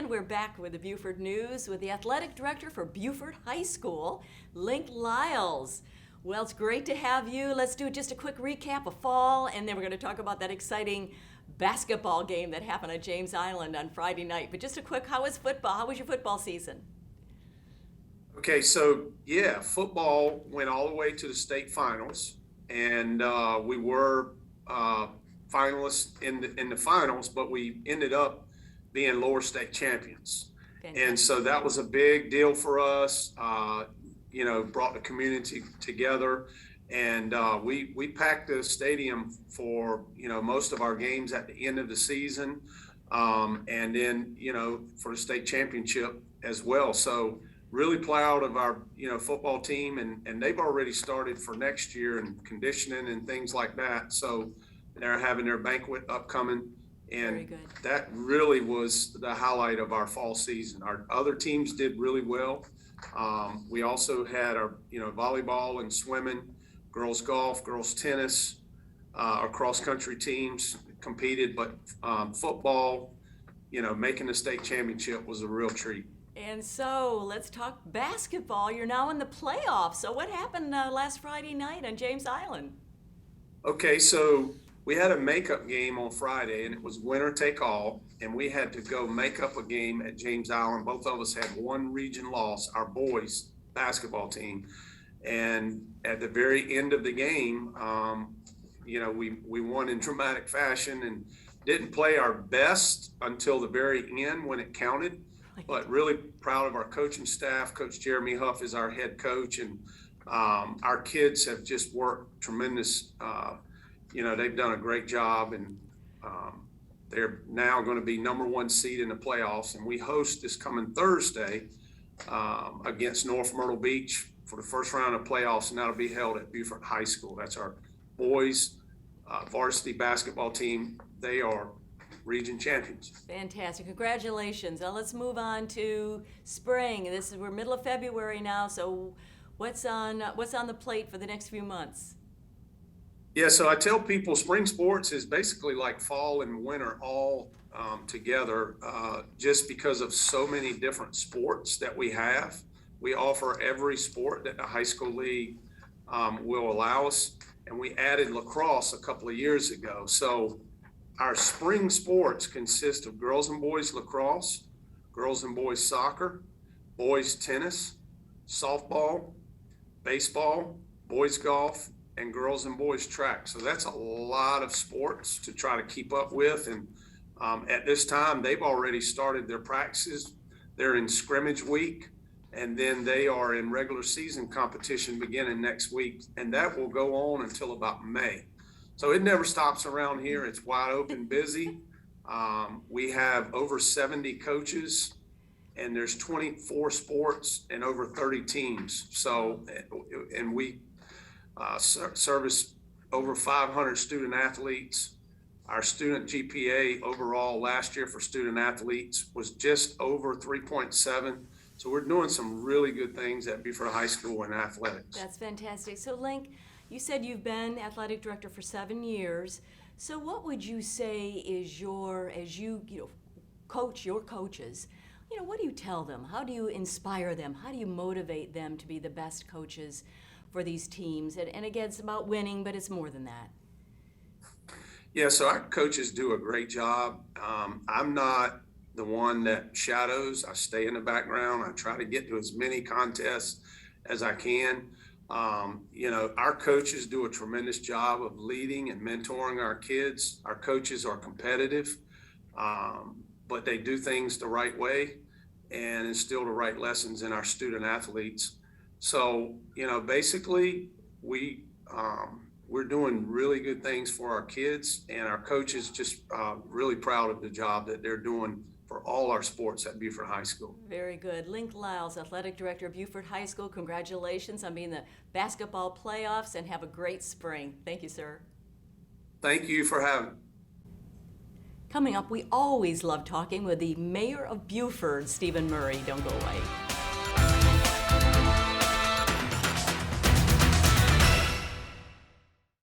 And we're back with the Beaufort News with the athletic director for Beaufort High School, Linc Lyles. Well, it's great to have you. Let's do just a quick recap of fall, and then we're going to talk about that exciting basketball game that happened at James Island on Friday night. But just a quick, how was football? How was your football season? Okay, so yeah, football went all the way to the state finals, and we were finalists in the finals, but we ended up being lower state champions. Fantastic. And so that was a big deal for us. Brought the community together, and we packed the stadium for most of our games at the end of the season, and then for the state championship as well. So really proud of our football team, and they've already started for next year and conditioning and things like that. So they're having their banquet upcoming, and that really was the highlight of our fall season. Our other teams did really well. We also had our volleyball and swimming, girls golf, girls tennis, our cross country teams competed, but football, making the state championship was a real treat. And so let's talk basketball. You're now in the playoffs. So what happened last Friday night on James Island? Okay, so we had a makeup game on Friday, and it was winner take all, and we had to go make up a game at James Island. Both of us had one region loss, our boys basketball team. And at the very end of the game, we won in dramatic fashion and didn't play our best until the very end when it counted. But really proud of our coaching staff. Coach Jeremy Huff is our head coach, and our kids have just worked tremendous. They've done a great job, and they're now going to be #1 seed in the playoffs. And we host this coming Thursday against North Myrtle Beach for the first round of playoffs, and that'll be held at Beaufort High School. That's our boys varsity basketball team. They are region champions. Fantastic. Congratulations. Now let's move on to spring. We're middle of February now, so what's on the plate for the next few months? Yeah, so I tell people spring sports is basically like fall and winter all together, just because of so many different sports that we have. We offer every sport that the high school league will allow us, and we added lacrosse a couple of years ago. So our spring sports consist of girls and boys lacrosse, girls and boys soccer, boys tennis, softball, baseball, boys golf, and girls and boys track. So that's a lot of sports to try to keep up with. And at this time, they've already started their practices. They're in scrimmage week, and then they are in regular season competition beginning next week. And that will go on until about May. So it never stops around here. It's wide open, busy. We have over 70 coaches, and there's 24 sports and over 30 teams. So, and we service over 500 student athletes. Our student GPA overall last year for student athletes was just over 3.7. So we're doing some really good things at Beaufort High School in athletics. That's fantastic. So Linc, you said you've been athletic director for 7 years. So what would you say is as you coach your coaches, what do you tell them? How do you inspire them? How do you motivate them to be the best coaches for these teams? And again, it's about winning, but it's more than that. Yeah, so our coaches do a great job. I'm not the one that shadows. I stay in the background. I try to get to as many contests as I can. Our coaches do a tremendous job of leading and mentoring our kids. Our coaches are competitive, but they do things the right way and instill the right lessons in our student athletes. So, basically we're doing really good things for our kids, and our coaches just really proud of the job that they're doing for all our sports at Beaufort High School. Very good. Linc Lyles, Athletic Director of Beaufort High School, congratulations on being in the basketball playoffs, and have a great spring. Thank you, sir. Thank you for having me. Coming up, we always love talking with the Mayor of Beaufort, Stephen Murray. Don't go away.